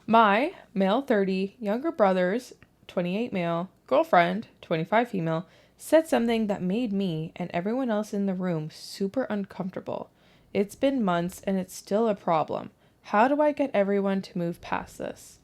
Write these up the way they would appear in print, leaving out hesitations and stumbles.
My male 30, younger brothers, 28 male, girlfriend, 25 female, said something that made me and everyone else in the room super uncomfortable. It's been months and it's still a problem. How do I get everyone to move past this?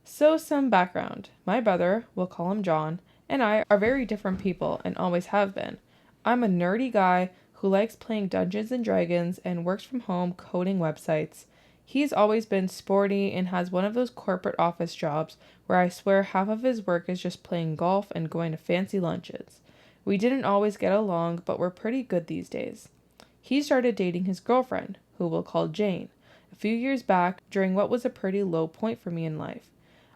So, some background. My brother, we'll call him John, and I are very different people and always have been. I'm a nerdy guy who likes playing Dungeons and Dragons and works from home coding websites. He's always been sporty and has one of those corporate office jobs where I swear half of his work is just playing golf and going to fancy lunches. We didn't always get along, but we're pretty good these days. He started dating his girlfriend, who we'll call Jane, a few years back during what was a pretty low point for me in life.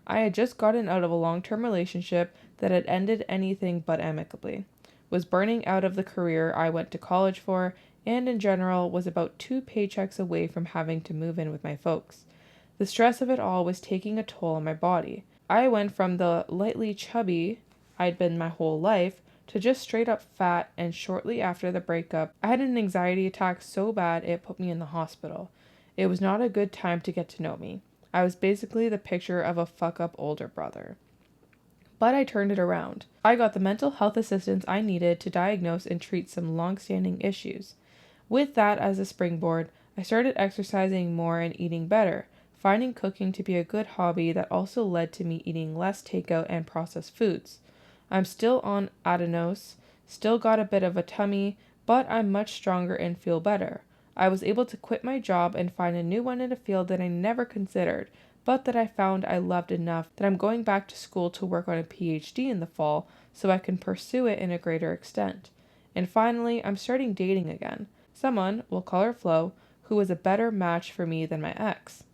I had just gotten out of a long-term relationship that had ended anything but amicably, was burning out of the career I went to college for, and in general was about 2 paychecks away from having to move in with my folks. The stress of it all was taking a toll on my body. I went from the lightly chubby I'd been my whole life to just straight up fat, and shortly after the breakup, I had an anxiety attack so bad it put me in the hospital. It was not a good time to get to know me. I was basically the picture of a fuck-up older brother. But I turned it around. I got the mental health assistance I needed to diagnose and treat some long-standing issues. With that as a springboard, I started exercising more and eating better, finding cooking to be a good hobby that also led to me eating less takeout and processed foods. I'm still on Adenos, still got a bit of a tummy, but I'm much stronger and feel better. I was able to quit my job and find a new one in a field that I never considered, but that I found I loved enough that I'm going back to school to work on a PhD in the fall so I can pursue it in a greater extent. And finally, I'm starting dating again. Someone, we'll call her Flo, who was a better match for me than my ex.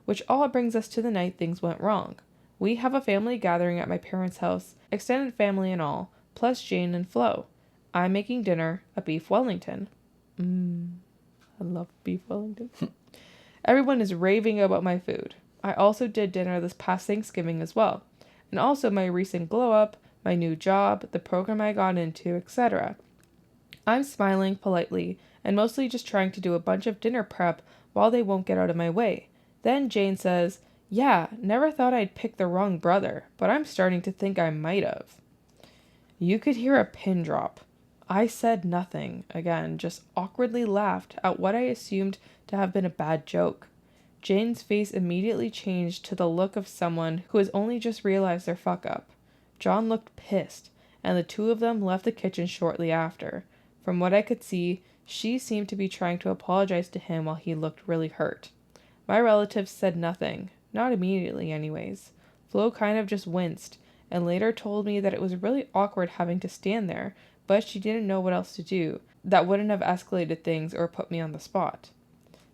Which all brings us to the night things went wrong. We have a family gathering at my parents' house, extended family and all, plus Jane and Flo. I'm making dinner, a beef Wellington. I love beef Wellington. Everyone is raving about my food. I also did dinner this past Thanksgiving as well. And also my recent glow up, my new job, the program I got into, etc. I'm smiling politely and mostly just trying to do a bunch of dinner prep while they won't get out of my way. Then Jane says, "Yeah, never thought I'd pick the wrong brother, but I'm starting to think I might have." You could hear a pin drop. I said nothing, again, just awkwardly laughed at what I assumed to have been a bad joke. Jane's face immediately changed to the look of someone who has only just realized their fuck up. John looked pissed, and the two of them left the kitchen shortly after. From what I could see, she seemed to be trying to apologize to him while he looked really hurt. My relatives said nothing, not immediately anyways. Flo kind of just winced, and later told me that it was really awkward having to stand there, but she didn't know what else to do that wouldn't have escalated things or put me on the spot.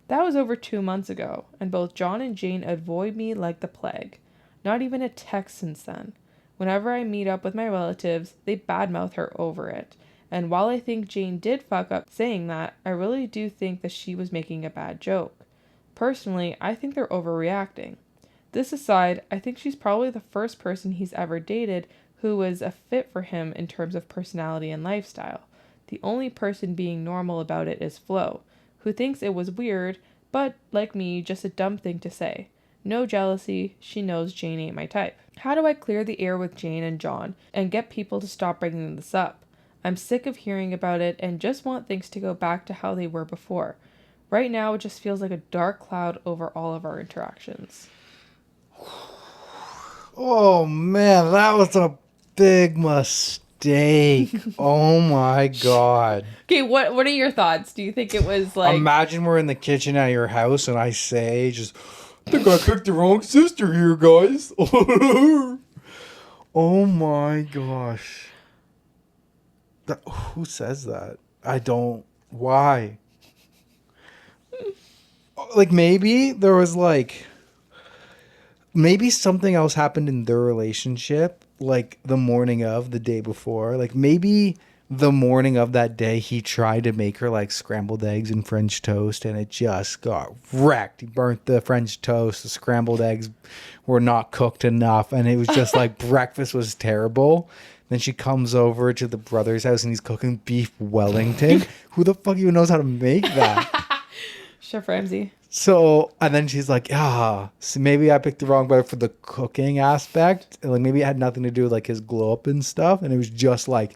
That was over 2 months ago, and both John and Jane avoid me like the plague. Not even a text since then. Whenever I meet up with my relatives, they badmouth her over it. And while I think Jane did fuck up saying that, I really do think that she was making a bad joke. Personally, I think they're overreacting. This aside, I think she's probably the first person he's ever dated who was a fit for him in terms of personality and lifestyle. The only person being normal about it is Flo, who thinks it was weird, but, like me, just a dumb thing to say. No jealousy, she knows Jane ain't my type. How do I clear the air with Jane and John and get people to stop bringing this up? I'm sick of hearing about it and just want things to go back to how they were before. Right now, it just feels like a dark cloud over all of our interactions. Oh, man, that was a big mistake. Oh, my God. Okay, what are your thoughts? Do you think it was like... Imagine we're in the kitchen at your house and I say, just, I think I picked the wrong sister here, guys. Oh, my gosh. Who says that? I don't. Why? Like, maybe there was, like... Maybe something else happened in their relationship, like the morning of, the day before. Like, maybe the morning of that day, he tried to make her, like, scrambled eggs and French toast, and it just got wrecked. He burnt the French toast. The scrambled eggs were not cooked enough, and it was just, like, breakfast was terrible. Then she comes over to the brother's house, and he's cooking beef Wellington. Who the fuck even knows how to make that? Chef Ramsay. So, and then she's like, so maybe I picked the wrong brother for the cooking aspect. And like, maybe it had nothing to do with like his glow up and stuff. And it was just like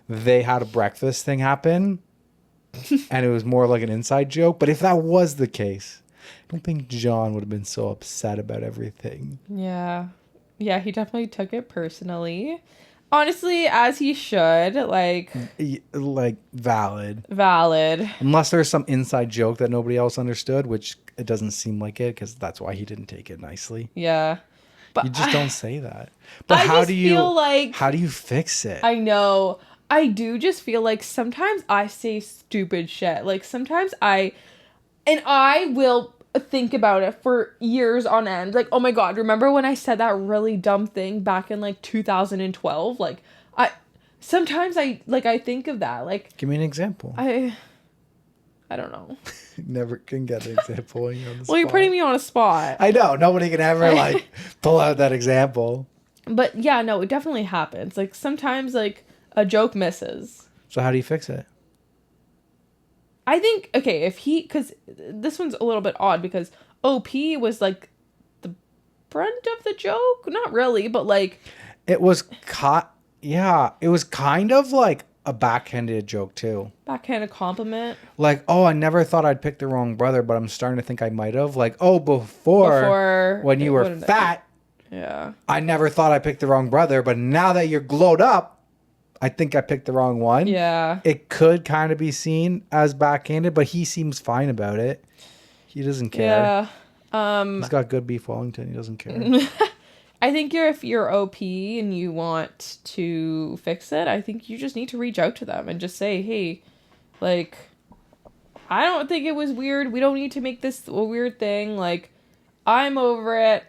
they had a breakfast thing happen. And it was more like an inside joke. But if that was the case, I don't think John would have been so upset about everything. Yeah. Yeah, he definitely took it personally. Honestly, as he should. Like Valid. Valid. Unless there's some inside joke that nobody else understood, which it doesn't seem like it, because that's why he didn't take it nicely. Yeah. But You just don't say that. But I just feel like how do you fix it? I know. I do just feel like sometimes I say stupid shit. Like sometimes I will think about it for years on end. Like, oh my God, remember when I said that really dumb thing back in like 2012? Like sometimes I think of that. Like, Give me an example. I don't know. Never can get an example when you're on the spot. Well, you're putting me on a spot. I know. Nobody can ever like pull out that example. But yeah, no, it definitely happens. Like sometimes like a joke misses. So how do you fix it? I think, okay, because this one's a little bit odd because OP was like the brunt of the joke. Not really, but like. It was it was kind of like a backhanded joke too. Backhanded compliment. Like, oh, I never thought I'd pick the wrong brother, but I'm starting to think I might have. Like, oh, before when you were fat, yeah, I never thought I picked the wrong brother, but now that you're glowed up, I think I picked the wrong one. Yeah. It could kind of be seen as backhanded, but he seems fine about it. He doesn't care. Yeah. He's got good beef Wellington. He doesn't care. I think if you're OP and you want to fix it, I think you just need to reach out to them and just say, hey, like, I don't think it was weird. We don't need to make this a weird thing. Like, I'm over it.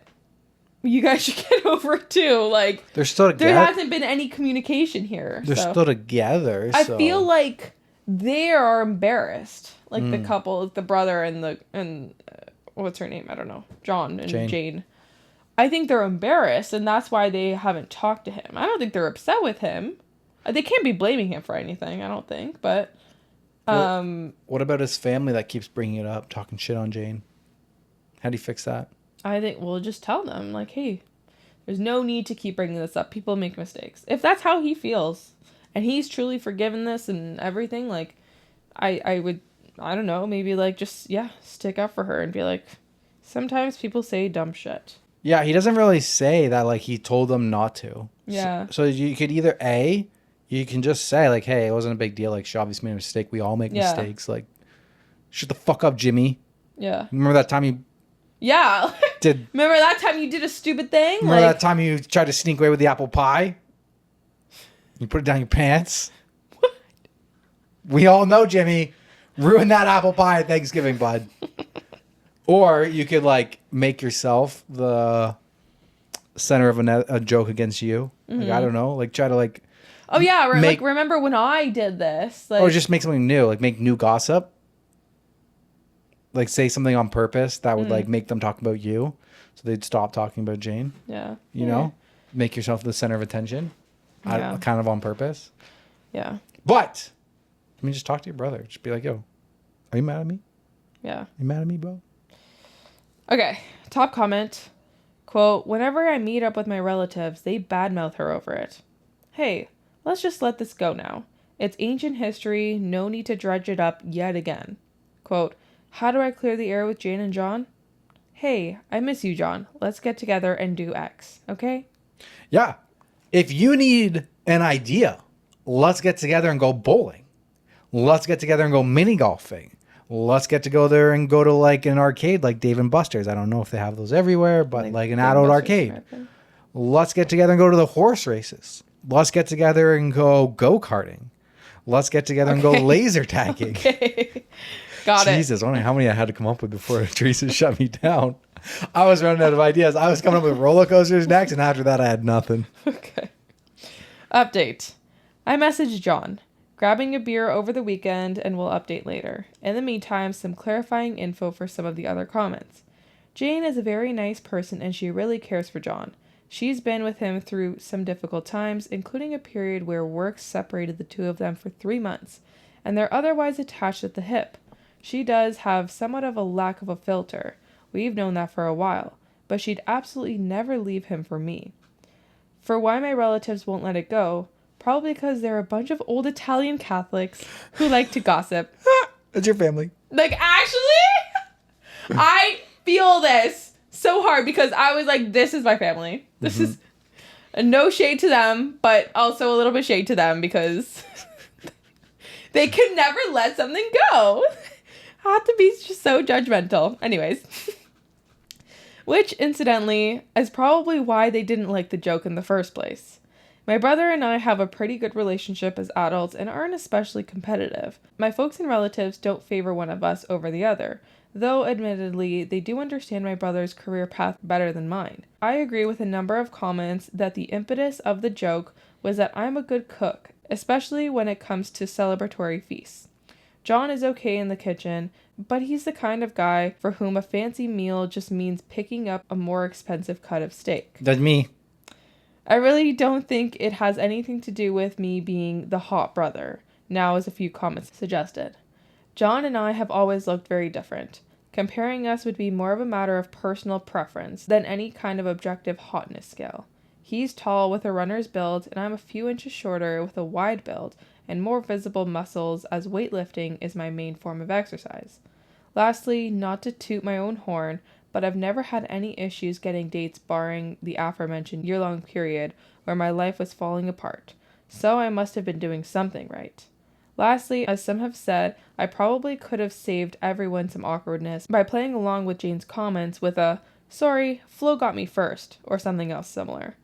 You guys should get over it too. Like, they're still together. There hasn't been any communication here. They're still together. I feel like they are embarrassed. Like the couple, the brother and what's her name? I don't know. John and Jane. I think they're embarrassed, and that's why they haven't talked to him. I don't think they're upset with him. They can't be blaming him for anything, I don't think. But, what about his family that keeps bringing it up, talking shit on Jane? How do you fix that? I think we'll just tell them, like, hey, there's no need to keep bringing this up. People make mistakes. If that's how he feels, and he's truly forgiven this and everything, like, I would, I don't know, maybe, like, just, stick up for her and be like, sometimes people say dumb shit. Yeah, he doesn't really say that, like, he told them not to. Yeah. So you could either, you can just say, like, hey, it wasn't a big deal. Like, she obviously made a mistake. We all make mistakes. Like, shut the fuck up, Jimmy. Yeah. Remember that time you... Yeah. Remember that time you did a stupid thing? Remember that time you tried to sneak away with the apple pie? You put it down your pants? What? We all know, Jimmy. Ruin that apple pie at Thanksgiving, bud. Or you could, like, make yourself the center of a joke against you. Mm-hmm. Like, I don't know. Like, try to, like... Oh, yeah. Like, remember when I did this? Like, or just make something new. Like, make new gossip. Like, say something on purpose that would, like, make them talk about you. So they'd stop talking about Jane. Yeah. You know? Make yourself the center of attention. Yeah. Kind of on purpose. Yeah. But, I mean, just talk to your brother. Just be like, yo, are you mad at me? Yeah. Are you mad at me, bro? Okay. Top comment. Quote, whenever I meet up with my relatives, they badmouth her over it. Hey, let's just let this go now. It's ancient history. No need to dredge it up yet again. Quote, how do I clear the air with Jane and John? Hey, I miss you, John. Let's get together and do X, okay? Yeah. If you need an idea, let's get together and go bowling. Let's get together and go mini golfing. Let's get to go there and go to like an arcade like Dave and Buster's. I don't know if they have those everywhere, but like an adult arcade. Let's get together and go to the horse races. Let's get together and go karting. Let's get together and go laser tagging. Okay. Got it. Jesus, I don't know how many I had to come up with before Teresa shut me down. I was running out of ideas. I was coming up with roller coasters next, and after that, I had nothing. Okay. Update. I messaged John, grabbing a beer over the weekend, and we'll update later. In the meantime, some clarifying info for some of the other comments. Jane is a very nice person, and she really cares for John. She's been with him through some difficult times, including a period where work separated the two of them for 3 months, and they're otherwise attached at the hip. She does have somewhat of a lack of a filter. We've known that for a while, but she'd absolutely never leave him for me. For why my relatives won't let it go, probably because they're a bunch of old Italian Catholics who like to gossip. That's your family. Like, actually, I feel this so hard because I was like, this is my family. This is no shade to them, but also a little bit shade to them because they could never let something go. I have to be just so judgmental. Anyways. Which, incidentally, is probably why they didn't like the joke in the first place. My brother and I have a pretty good relationship as adults and aren't especially competitive. My folks and relatives don't favor one of us over the other, though admittedly, they do understand my brother's career path better than mine. I agree with a number of comments that the impetus of the joke was that I'm a good cook, especially when it comes to celebratory feasts. John is okay in the kitchen, but he's the kind of guy for whom a fancy meal just means picking up a more expensive cut of steak. That's me. I really don't think it has anything to do with me being the hot brother, now as a few comments suggested. John and I have always looked very different. Comparing us would be more of a matter of personal preference than any kind of objective hotness scale. He's tall with a runner's build, and I'm a few inches shorter with a wide build and more visible muscles, as weightlifting is my main form of exercise. Lastly, not to toot my own horn, but I've never had any issues getting dates barring the aforementioned year-long period where my life was falling apart, so I must have been doing something right. Lastly, as some have said, I probably could have saved everyone some awkwardness by playing along with Jane's comments with a, "Sorry, Flo got me first," or something else similar.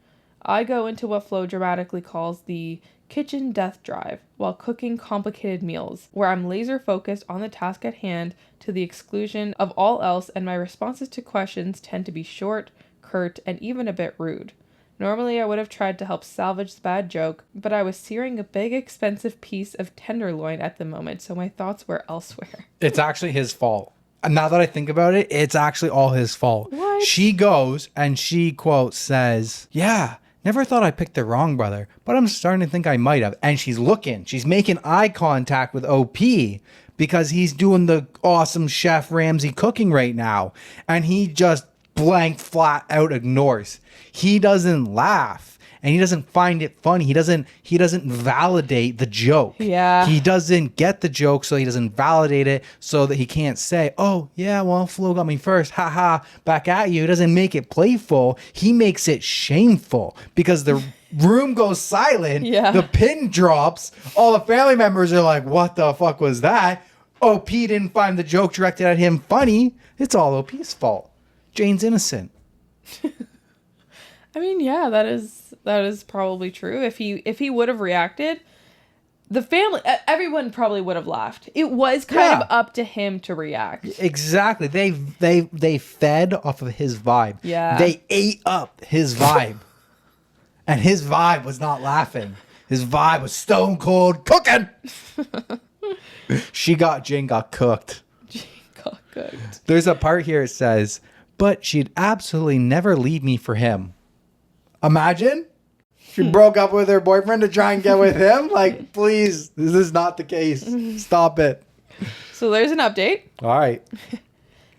I go into what Flo dramatically calls the kitchen death drive while cooking complicated meals, where I'm laser focused on the task at hand to the exclusion of all else, and my responses to questions tend to be short, curt, and even a bit rude. Normally I would have tried to help salvage the bad joke, but I was searing a big expensive piece of tenderloin at the moment, so my thoughts were elsewhere. It's actually his fault. And now that I think about it, it's actually all his fault. What? She goes and she, quote, says, "Yeah, never thought I picked the wrong brother, but I'm starting to think I might have." And she's making eye contact with OP because he's doing the awesome Chef Ramsay cooking right now. And he just blank flat out ignores. He doesn't laugh and he doesn't find it funny. He doesn't validate the joke. Yeah. He doesn't get the joke, so he doesn't validate it, so that he can't say, "Oh, yeah, well, Flo got me first. Haha, back at you." He doesn't make it playful. He makes it shameful because the room goes silent. Yeah. The pin drops. All the family members are like, "What the fuck was that?" OP didn't find the joke directed at him funny. It's all OP's fault. Jane's innocent. I mean, yeah, that is probably true. If he would have reacted, the family, everyone probably would have laughed. It was kind of up to him to react. Exactly. They fed off of his vibe. Yeah. They ate up his vibe. And his vibe was not laughing. His vibe was stone cold cooking. Jane got cooked. Jane got cooked. There's a part here it says, "But she'd absolutely never leave me for him." Imagine she broke up with her boyfriend to try and get with him. Like, please, this is not the case. Stop it. So there's an update. All right.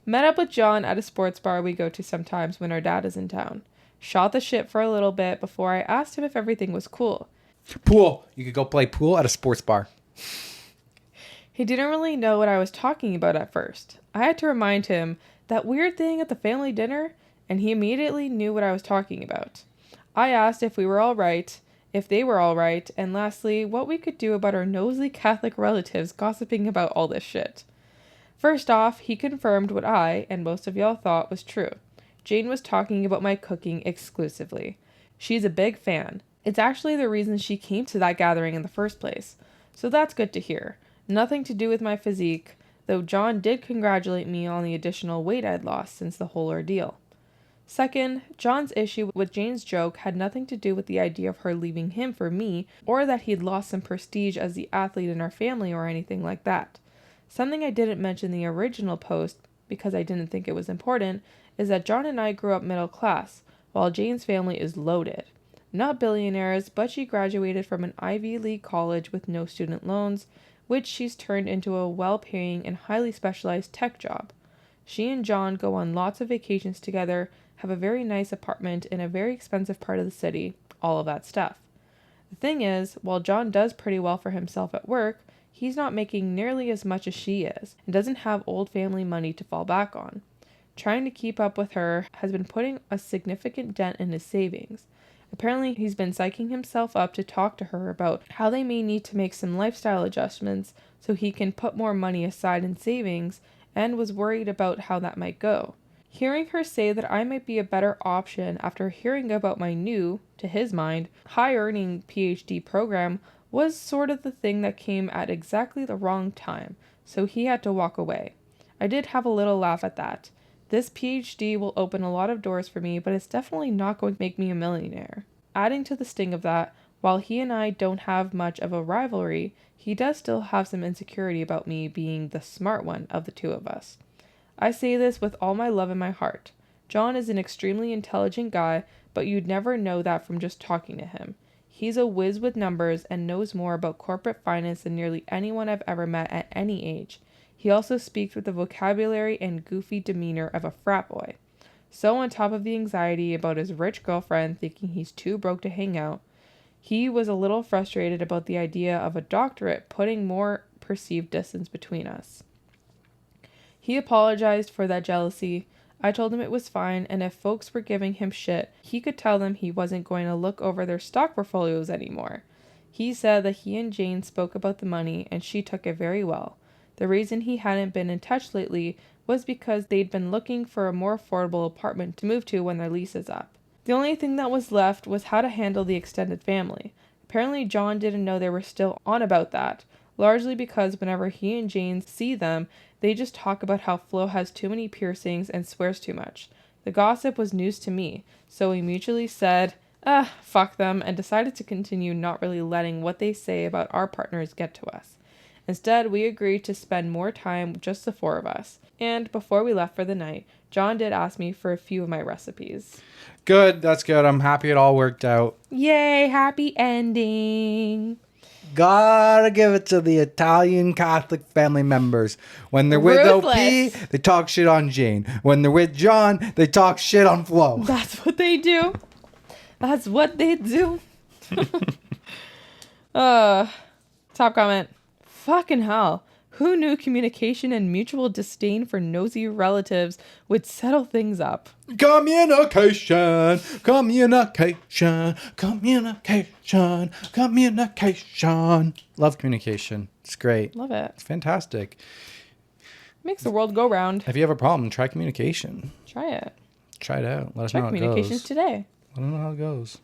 Met up with John at a sports bar we go to sometimes when our dad is in town. Shot the shit for a little bit before I asked him if everything was cool. Pool. You could go play pool at a sports bar. He didn't really know what I was talking about at first. I had to remind him that weird thing at the family dinner, and he immediately knew what I was talking about. I asked if we were all right, if they were all right, and lastly, what we could do about our nosy Catholic relatives gossiping about all this shit. First off, he confirmed what I, and most of y'all thought was true. Jane was talking about my cooking exclusively. She's a big fan. It's actually the reason she came to that gathering in the first place. So that's good to hear. Nothing to do with my physique, though John did congratulate me on the additional weight I'd lost since the whole ordeal. Second, John's issue with Jane's joke had nothing to do with the idea of her leaving him for me, or that he'd lost some prestige as the athlete in our family or anything like that. Something I didn't mention in the original post, because I didn't think it was important, is that John and I grew up middle class, while Jane's family is loaded. Not billionaires, but she graduated from an Ivy League college with no student loans, which she's turned into a well-paying and highly specialized tech job. She and John go on lots of vacations together, have a very nice apartment in a very expensive part of the city, all of that stuff. The thing is, while John does pretty well for himself at work, he's not making nearly as much as she is, and doesn't have old family money to fall back on. Trying to keep up with her has been putting a significant dent in his savings. Apparently, he's been psyching himself up to talk to her about how they may need to make some lifestyle adjustments so he can put more money aside in savings, and was worried about how that might go. Hearing her say that I might be a better option after hearing about my new, to his mind, high-earning PhD program was sort of the thing that came at exactly the wrong time, so he had to walk away. I did have a little laugh at that. This PhD will open a lot of doors for me, but it's definitely not going to make me a millionaire. Adding to the sting of that, while he and I don't have much of a rivalry, he does still have some insecurity about me being the smart one of the two of us. I say this with all my love in my heart. John is an extremely intelligent guy, but you'd never know that from just talking to him. He's a whiz with numbers and knows more about corporate finance than nearly anyone I've ever met at any age. He also speaks with the vocabulary and goofy demeanor of a frat boy. So on top of the anxiety about his rich girlfriend thinking he's too broke to hang out, he was a little frustrated about the idea of a doctorate putting more perceived distance between us. He apologized for that jealousy. I told him it was fine, and if folks were giving him shit, he could tell them he wasn't going to look over their stock portfolios anymore. He said that he and Jane spoke about the money, and she took it very well. The reason he hadn't been in touch lately was because they'd been looking for a more affordable apartment to move to when their lease is up. The only thing that was left was how to handle the extended family. Apparently John didn't know they were still on about that, largely because whenever he and Jane see them, they just talk about how Flo has too many piercings and swears too much. The gossip was news to me, so we mutually said, fuck them, and decided to continue not really letting what they say about our partners get to us. Instead, we agreed to spend more time just the four of us. And before we left for the night, John did ask me for a few of my recipes. Good. That's good. I'm happy it all worked out. Yay, happy ending. Gotta give it to the Italian Catholic family members. When they're with OP, they talk shit on Jane. When they're with John, they talk shit on Flo. That's what they do. That's what they do. Top comment. Fucking hell. Who knew communication and mutual disdain for nosy relatives would settle things up? Communication. Love communication. It's great. Love it. It's fantastic. Makes the world go round. If you have a problem, try communication. Try it. Try it out. Let us Try know how it goes. communications today. Let us know how it goes.